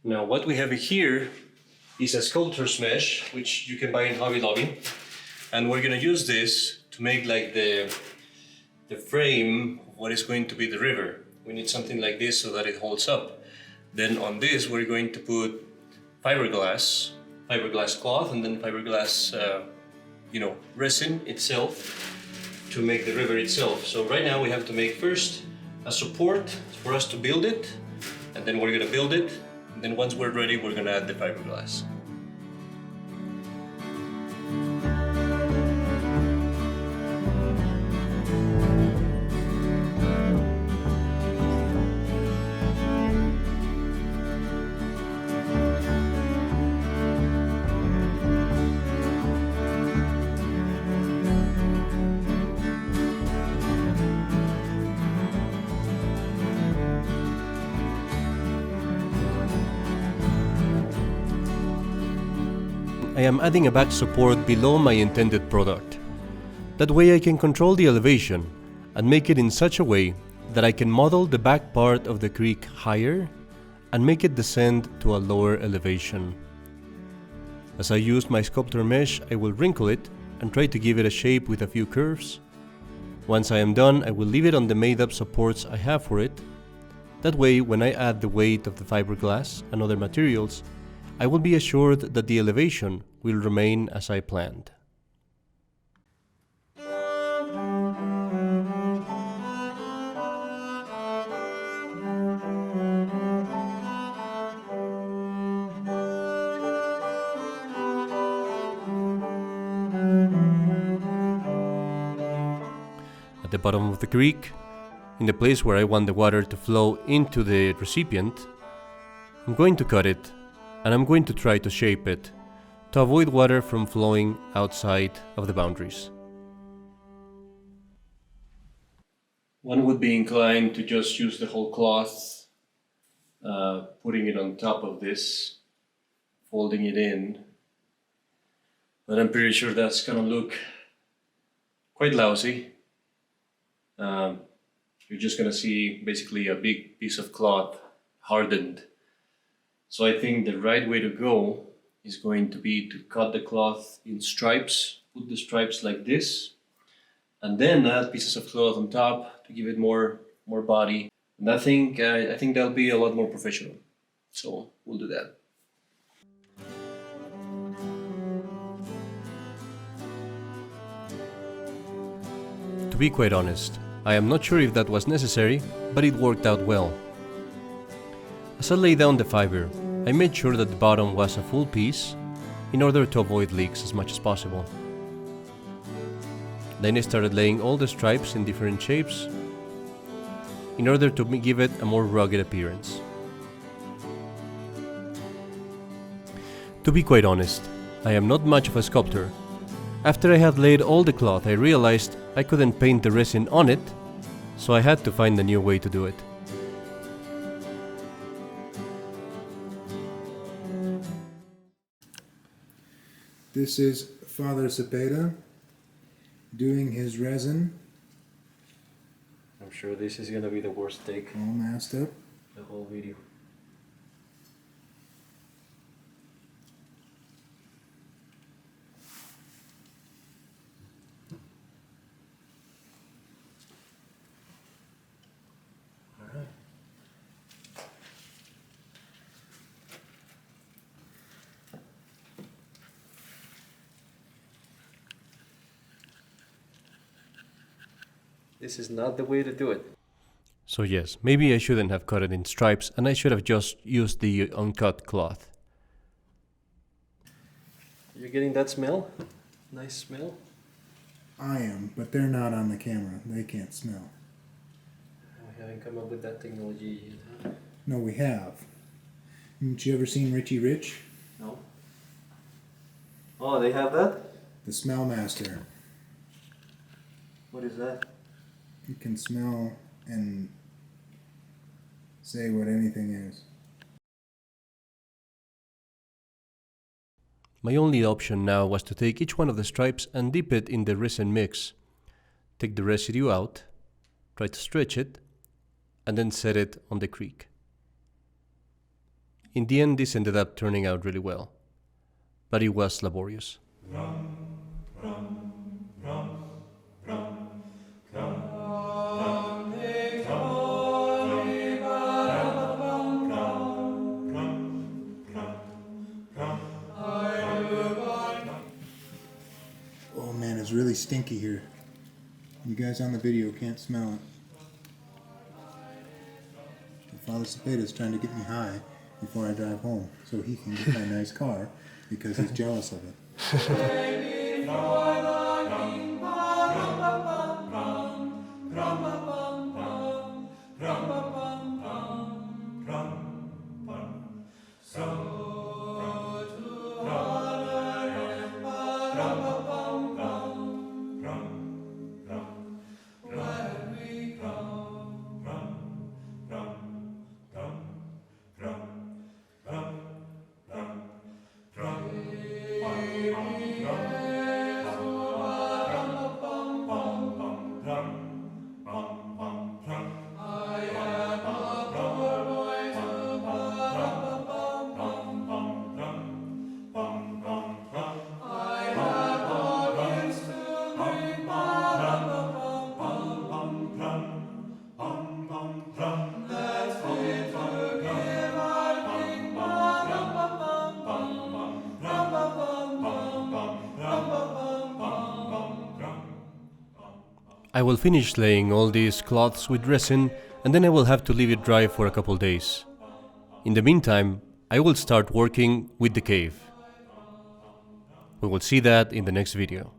Now what we have here is a sculptor's mesh, which you can buy in Hobby Lobby. And we're gonna use this to make like the frame of what is going to be the river. We need something like this so that it holds up. Then on this we're going to put fiberglass cloth, and then fiberglass resin itself to make the river itself. So right now we have to make first a support for us to build it, and then we're gonna build it, and then once we're ready we're gonna add the fiberglass. I am adding a back support below my intended product. That way I can control the elevation and make it in such a way that I can model the back part of the creek higher and make it descend to a lower elevation. As I use my sculptor mesh, I will wrinkle it and try to give it a shape with a few curves. Once I am done, I will leave it on the made-up supports I have for it. That way, when I add the weight of the fiberglass and other materials, I will be assured that the elevation will remain as I planned. At the bottom of the creek, in the place where I want the water to flow into the recipient, I'm going to cut it, and I'm going to try to shape it to avoid water from flowing outside of the boundaries. One would be inclined to just use the whole cloth, putting it on top of this, folding it in, but I'm pretty sure that's gonna look quite lousy. You're just gonna see basically a big piece of cloth hardened. So I think the right way to go is going to be to cut the cloth in stripes, put the stripes like this, and then add pieces of cloth on top to give it more body. And I think that'll be a lot more professional. So we'll do that. To be quite honest, I am not sure if that was necessary, but it worked out well. As I laid down the fiber, I made sure that the bottom was a full piece in order to avoid leaks as much as possible. Then I started laying all the stripes in different shapes in order to give it a more rugged appearance. To be quite honest, I am not much of a sculptor. After I had laid all the cloth, I realized I couldn't paint the resin on it, so I had to find a new way to do it. This is Father Cepeda doing his resin. I'm sure this is gonna be the worst take. All masked up. The whole video. Alright. This is not the way to do it. So yes, maybe I shouldn't have cut it in stripes, and I should have just used the uncut cloth. You're getting that smell? Nice smell? I am, but they're not on the camera. They can't smell. We haven't come up with that technology yet, huh? No, we have. Haven't you ever seen Richie Rich? No. Oh, they have that? The Smell Master. What is that? You can smell and say what anything is. My only option now was to take each one of the stripes and dip it in the resin mix. Take the residue out, try to stretch it, and then set it on the creek. In the end, this ended up turning out really well, but it was laborious. Oh man, it's really stinky here. You guys on the video can't smell it. Father Cepeda's trying to get me high before I drive home so he can get my nice car because he's jealous of it. I will finish laying all these cloths with resin, and then I will have to leave it dry for a couple days. In the meantime, I will start working with the cave. We will see that in the next video.